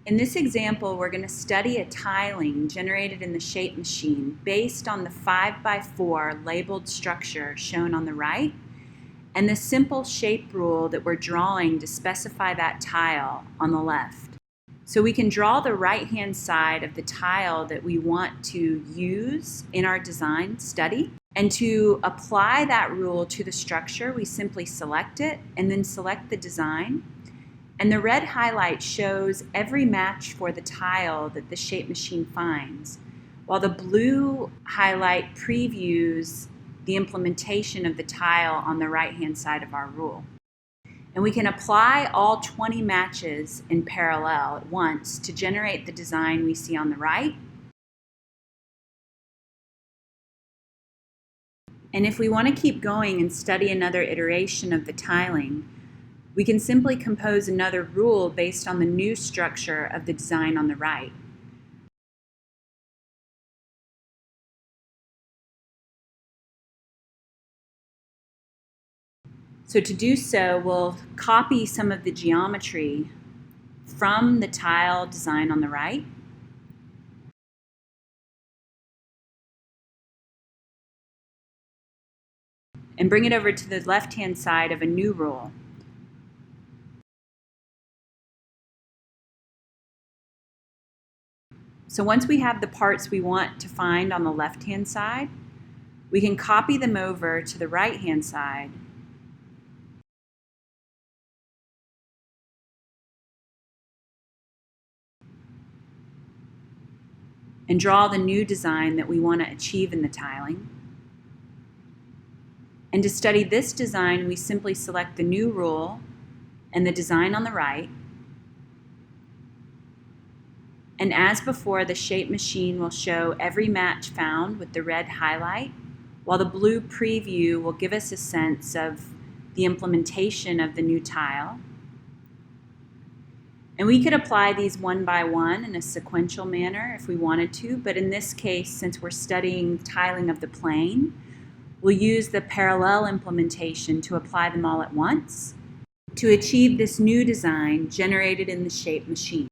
In this example, we're going to study a tiling generated in the shape machine based on the 5x4 labeled structure shown on the right and the simple shape rule that we're drawing to specify that tile on the left. So we can draw the right-hand side of the tile that we want to use in our design study. And to apply that rule to the structure, we simply select it and then select the design. And the red highlight shows every match for the tile that the shape machine finds, while the blue highlight previews the implementation of the tile on the right-hand side of our rule. And we can apply all 20 matches in parallel at once to generate the design we see on the right. And if we want to keep going and study another iteration of the tiling, we can simply compose another rule based on the new structure of the design on the right. So to do so, we'll copy some of the geometry from the tile design on the right. And bring it over to the left-hand side of a new rule. So once we have the parts we want to find on the left-hand side, we can copy them over to the right-hand side and draw the new design that we want to achieve in the tiling. And to study this design, we simply select the new rule and the design on the right. And as before, the shape machine will show every match found with the red highlight, while the blue preview will give us a sense of the implementation of the new tile. And we could apply these one by one in a sequential manner if we wanted to, but in this case, since we're studying tiling of the plane, we'll use the parallel implementation to apply them all at once to achieve this new design generated in the shape machine.